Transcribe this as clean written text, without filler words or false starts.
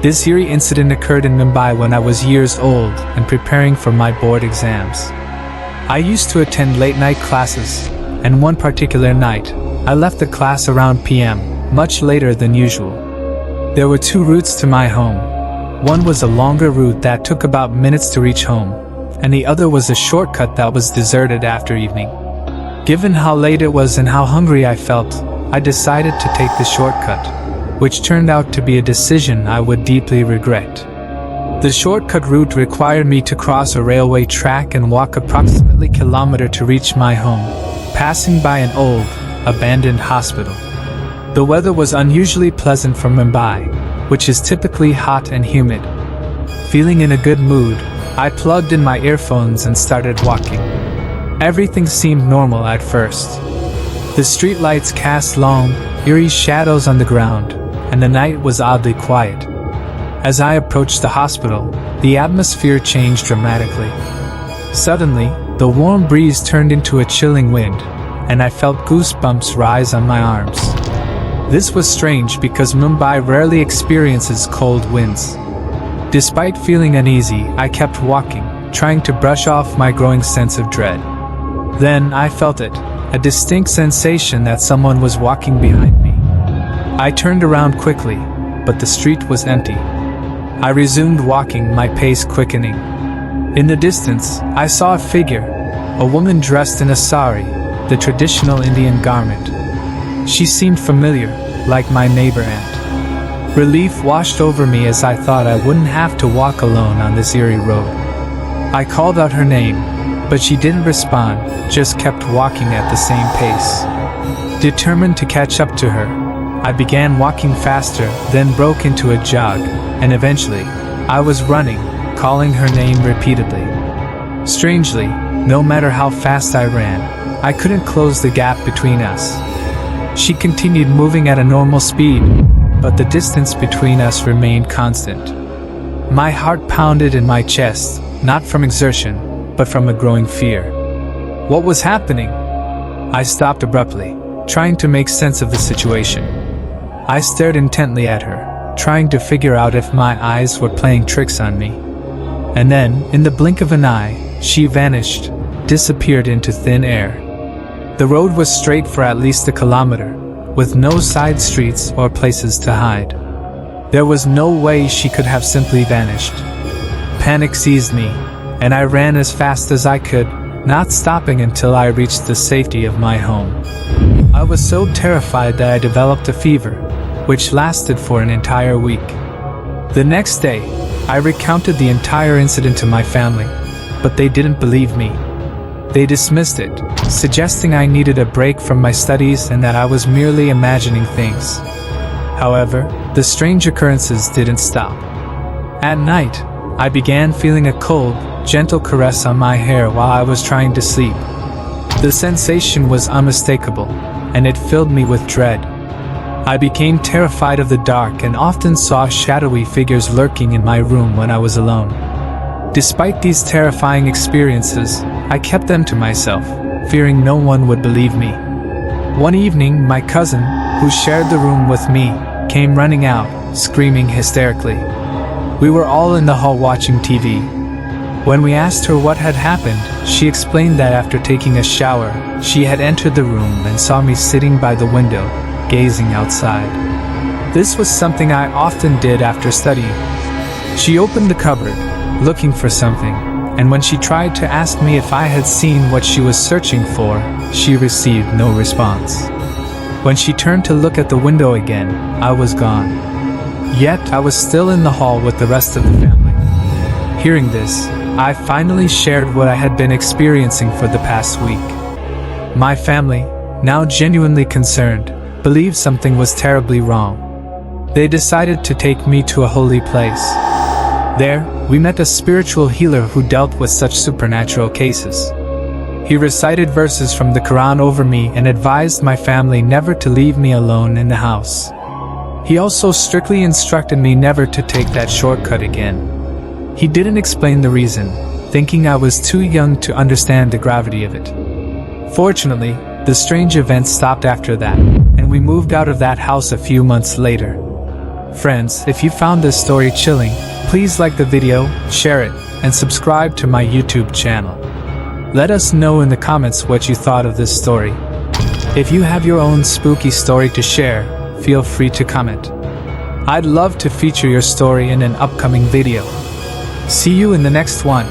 This eerie incident occurred in Mumbai when I was years old and preparing for my board exams. I used to attend late-night classes, and one particular night, I left the class around PM, much later than usual. There were two routes to my home. One was a longer route that took about minutes to reach home, and the other was a shortcut that was deserted after evening. Given how late it was and how hungry I felt, I decided to take the shortcut, which turned out to be a decision I would deeply regret. The shortcut route required me to cross a railway track and walk approximately a kilometer to reach my home, passing by an old, abandoned hospital. The weather was unusually pleasant for Mumbai, which is typically hot and humid. Feeling in a good mood, I plugged in my earphones and started walking. Everything seemed normal at first. The streetlights cast long, eerie shadows on the ground, and the night was oddly quiet. As I approached the hospital, the atmosphere changed dramatically. Suddenly, the warm breeze turned into a chilling wind, and I felt goosebumps rise on my arms. This was strange because Mumbai rarely experiences cold winds. Despite feeling uneasy, I kept walking, trying to brush off my growing sense of dread. Then I felt it, a distinct sensation that someone was walking behind me. I turned around quickly, but the street was empty. I resumed walking, my pace quickening. In the distance, I saw a figure, a woman dressed in a sari, the traditional Indian garment. She seemed familiar, like my neighbor aunt. Relief washed over me as I thought I wouldn't have to walk alone on this eerie road. I called out her name, but she didn't respond, just kept walking at the same pace. Determined to catch up to her, I began walking faster, then broke into a jog, and eventually, I was running, calling her name repeatedly. Strangely, no matter how fast I ran, I couldn't close the gap between us. She continued moving at a normal speed, but the distance between us remained constant. My heart pounded in my chest, not from exertion, but from a growing fear. What was happening? I stopped abruptly, trying to make sense of the situation. I stared intently at her, trying to figure out if my eyes were playing tricks on me. And then, in the blink of an eye, she vanished, disappeared into thin air. The road was straight for at least a kilometer, with no side streets or places to hide. There was no way she could have simply vanished. Panic seized me, and I ran as fast as I could, not stopping until I reached the safety of my home. I was so terrified that I developed a fever, which lasted for an entire week. The next day, I recounted the entire incident to my family, but they didn't believe me. They dismissed it, suggesting I needed a break from my studies and that I was merely imagining things. However, the strange occurrences didn't stop. At night, I began feeling a cold, gentle caress on my hair while I was trying to sleep. The sensation was unmistakable, and it filled me with dread. I became terrified of the dark and often saw shadowy figures lurking in my room when I was alone. Despite these terrifying experiences, I kept them to myself, fearing no one would believe me. One evening, my cousin, who shared the room with me, came running out, screaming hysterically. We were all in the hall watching TV. When we asked her what had happened, she explained that after taking a shower, she had entered the room and saw me sitting by the window, gazing outside. This was something I often did after studying. She opened the cupboard, looking for something, and when she tried to ask me if I had seen what she was searching for, she received no response. When she turned to look at the window again, I was gone. Yet I was still in the hall with the rest of the family. Hearing this, I finally shared what I had been experiencing for the past week. My family, now genuinely concerned, believed something was terribly wrong. They decided to take me to a holy place. There, we met a spiritual healer who dealt with such supernatural cases. He recited verses from the Quran over me and advised my family never to leave me alone in the house. He also strictly instructed me never to take that shortcut again. He didn't explain the reason, thinking I was too young to understand the gravity of it. Fortunately, the strange events stopped after that, and we moved out of that house a few months later. Friends, if you found this story chilling, please like the video, share it, and subscribe to my YouTube channel. Let us know in the comments what you thought of this story. If you have your own spooky story to share, feel free to comment. I'd love to feature your story in an upcoming video. See you in the next one.